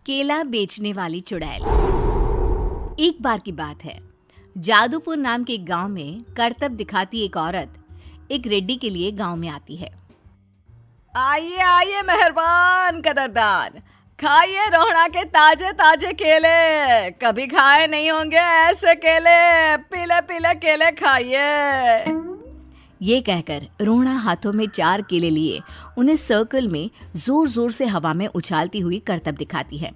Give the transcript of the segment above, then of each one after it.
केला बेचने वाली चुड़ैल। एक बार की बात है, जादूपुर नाम के एक गांव में करतब दिखाती एक औरत एक रेड्डी के लिए गांव में आती है। आइए आइए मेहरबान कदरदान, खाइए रोहड़ा के ताजे ताजे केले। कभी खाए नहीं होंगे ऐसे केले, पीले पीले केले खाइए। ये कहकर रोहड़ा हाथों में 4 केले लिए उन्हें सर्कल में जोर जोर से हवा में उछालती हुई करतब दिखाती है,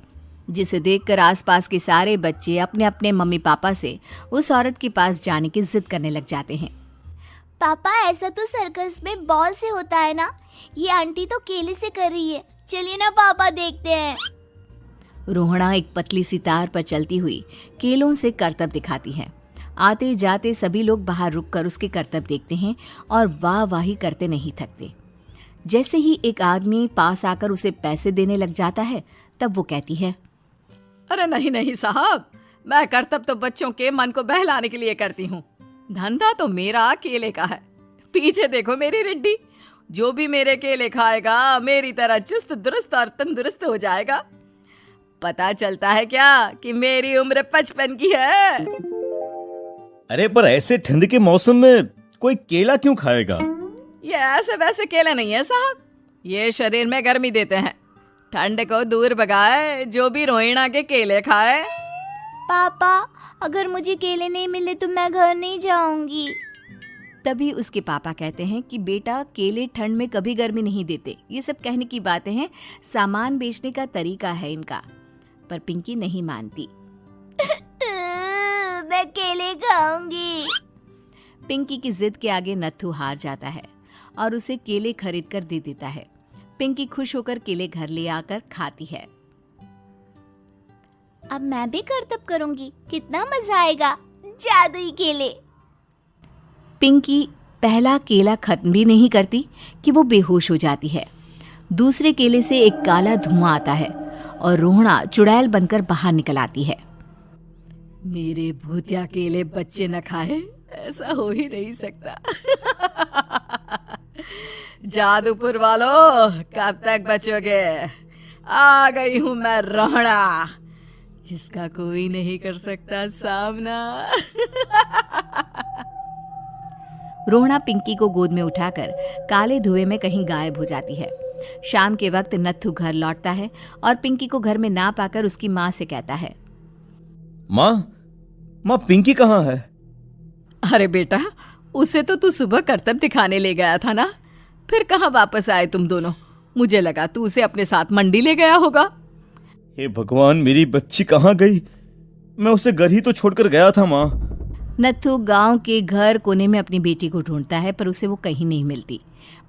जिसे देखकर आसपास के सारे बच्चे अपने अपने मम्मी पापा से उस औरत के पास जाने की जिद करने लग जाते हैं। पापा, ऐसा तो सर्कस में बॉल से होता है ना, ये आंटी तो केले से कर रही है। चलिए ना पापा, देखते हैं। रोहड़ा एक पतली सी तार पर चलती हुई केलों से करतब दिखाती है। आते जाते सभी लोग बाहर रुककर उसके करतब देखते हैं और वाह वाही करते नहीं थकते। जैसे ही एक आदमी पास आकर उसे पैसे देने लग जाता है, तब वो कहती है, अरे नहीं नहीं साहब, मैं करतब तो बच्चों के मन को बहलाने के लिए करती हूँ। धंधा तो मेरा केले का है। पीछे देखो मेरी रिड्डी, जो भी मेरे केले खाएगा मेरी तरह चुस्त दुरुस्त और तंदुरुस्त हो जाएगा। पता चलता है क्या कि मेरी उम्र 55 की है। अरे पर ऐसे ठंड के मौसम में कोई केला क्यों खाएगा? ये ऐसे वैसे केले नहीं है साहब, ये शरीर में गर्मी देते हैं। ठंड को दूर भगाए जो भी रोहिणा के केले खाए। पापा, अगर मुझे केले नहीं मिले तो मैं घर नहीं जाऊंगी। तभी उसके पापा कहते हैं कि बेटा, केले ठंड में कभी गर्मी नहीं देते। ये सब कहने की बातें हैं, सामान बेचने का तरीका है इनका। पर पिंकी नहीं मानती। मैं केले खाऊंगी। पिंकी की जिद के आगे नत्थू हार जाता है और उसे केले खरीद कर दे देता है। पिंकी खुश होकर केले घर ले आकर खाती है। अब मैं भी करतब करूंगी, कितना मजा आएगा। जादुई केले। पिंकी पहला केला खत्म भी नहीं करती कि वो बेहोश हो जाती है। दूसरे केले से एक काला धुआं आता है और रोहड़ा चुड़ैल बनकर बाहर निकल आती है। मेरे भूतिया केले बच्चे न खाए, ऐसा हो ही नहीं सकता। जादूपुर वालों, कब तक बचोगे? आ गई हूं मैं रोहड़ा, जिसका कोई नहीं कर सकता सामना। रोहड़ा पिंकी को गोद में उठाकर काले धुएं में कहीं गायब हो जाती है। शाम के वक्त नत्थू घर लौटता है और पिंकी को घर में ना पाकर उसकी माँ से कहता है, माँ पिंकी कहाँ है? अरे बेटा, उसे तो तू सुबह करतब दिखाने ले गया था ना, फिर कहाँ वापस आए तुम दोनों? मुझे लगा तू उसे अपने साथ मंडी ले गया होगा। हे भगवान, मेरी बच्ची कहाँ गई? मैं उसे घर ही तो छोड़कर गया था माँ। नत्थू गांव के घर कोने में अपनी बेटी को ढूंढता है, पर उसे वो कहीं नहीं मिलती।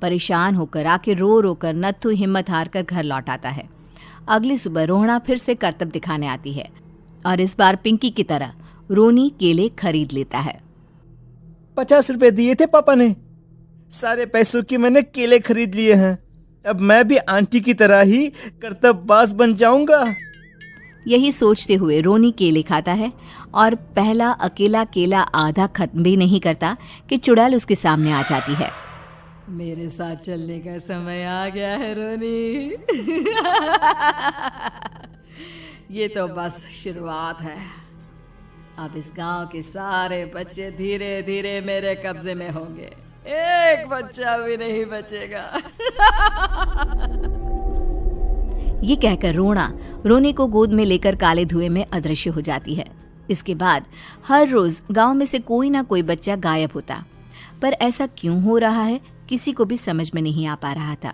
परेशान होकर आखिर रो रो कर नत्थू हिम्मत हार कर घर लौट आता है। अगली सुबह रोहड़ा फिर से करतब दिखाने आती है और इस बार पिंकी की तरह रोनी केले खरीद लेता है। 50 रुपए दिए थे पापा ने, सारे पैसों की मैंने केले खरीद लिए हैं। अब मैं भी आंटी की तरह ही करतबबाज बन जाऊंगा। यही सोचते हुए रोनी केले खाता है और पहला अकेला केला आधा खत्म भी नहीं करता कि चुड़ैल उसके सामने आ जाती है। मेरे साथ चलने का समय आ गया है रोनी। ये तो बस शुरुआत है। अब इस गांव के सारे बच्चे धीरे धीरे मेरे कब्जे में होंगे, एक बच्चा भी नहीं बचेगा। ये कहकर रोनी को गोद में लेकर काले धुएं में अदृश्य हो जाती है। इसके बाद हर रोज गांव में से कोई ना कोई बच्चा गायब होता, पर ऐसा क्यों हो रहा है किसी को भी समझ में नहीं आ पा रहा था।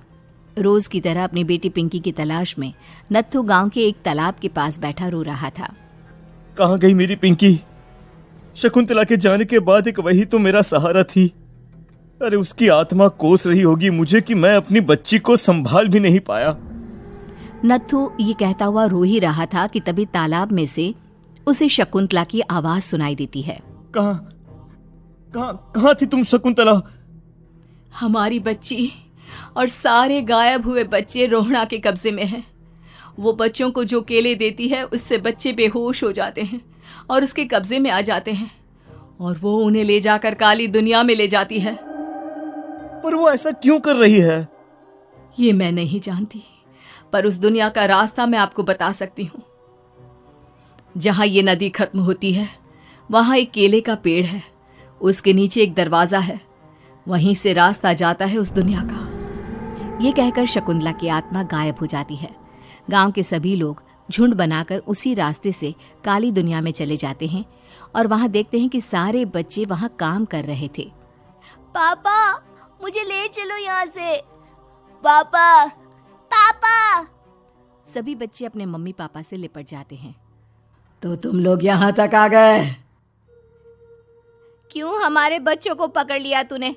रोज की तरह अपनी बेटी पिंकी की तलाश में नत्थू गांव के एक तालाब के पास बैठा रो रहा था। कहाँ गई मेरी पिंकी? शकुंतला के जाने के बाद एक वही तो मेरा सहारा थी। अरे उसकी आत्मा कोस रही होगी मुझे कि मैं अपनी बच्ची को संभाल भी नहीं पाया। नत्थू ये कहता हुआ रो ही रहा था कि तभी तालाब में से उसे शकुंतला की आवाज सुनाई देती है। कहाँ थी तुम शकुंतला? हमारी बच्ची और सारे गायब हुए बच्चे रोहड़ा के कब्जे में हैं। वो बच्चों को जो केले देती है उससे बच्चे बेहोश हो जाते हैं और उसके कब्जे में आ जाते हैं और वो उन्हें ले जाकर काली दुनिया में ले जाती है। पर वो ऐसा क्यों कर रही है? ये मैं नहीं जानती, पर उस दुनिया का रास्ता मैं आपको बता सकती हूँ। जहां ये नदी खत्म होती है वहां एक केले का पेड़ है, उसके नीचे एक दरवाजा है, वहीं से रास्ता जाता है उस दुनिया का। ये कहकर शकुंतला की आत्मा गायब हो जाती है। गांव के सभी लोग झुंड बनाकर उसी रास्ते से काली दुनिया में चले जाते हैं और वहां देखते हैं कि सारे बच्चे वहां काम कर रहे थे। पापा मुझे ले चलो यहाँ से। पापा पापा। सभी बच्चे अपने मम्मी पापा से लिपट जाते हैं। तो तुम लोग यहाँ तक आ गए? क्यों हमारे बच्चों को पकड़ लिया तूने?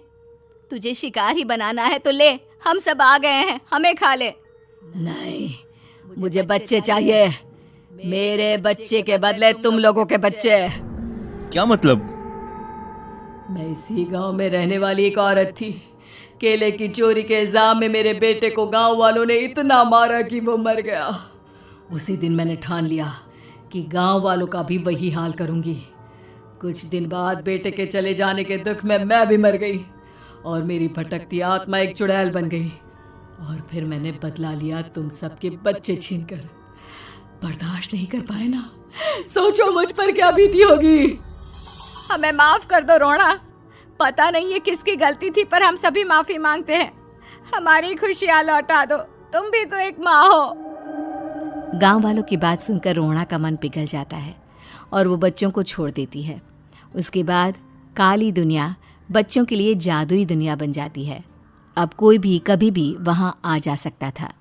तुझे शिकार ही बनाना है तो ले, हम सब आ गए हैं, हमें खा ले। नहीं, मुझे बच्चे चाहिए। मेरे बच्चे के बदले तुम लोगों के बच्चे। क्या मतलब? मैं इसी गांव में रहने वाली एक औरत थी। केले की चोरी के इल्जाम में मेरे बेटे को गांव वालों ने इतना मारा कि वो मर गया। उसी दिन मैंने ठान लिया कि गांव वालों का भी वही हाल करूंगी। कुछ दिन बाद बेटे के चले जाने के दुख में मैं भी मर गई और मेरी भटकती आत्मा एक चुड़ैल बन गई। और फिर मैंने बदला लिया तुम सबके बच्चे छीनकर। बर्दाश्त नहीं कर पाए ना? सोचो मुझ पर क्या बीती होगी। हमें माफ कर दो रोना। पता नहीं ये किसकी गलती थी, पर हम सभी माफी मांगते हैं। हमारी खुशियां लौटा दो, तुम भी तो एक माँ हो। गांव वालों की बात सुनकर रोना का मन पिघल जाता है और वो बच्चों को छोड़ देती है। उसके बाद काली दुनिया बच्चों के लिए जादुई दुनिया बन जाती है। अब कोई भी कभी भी वहां आ जा सकता था।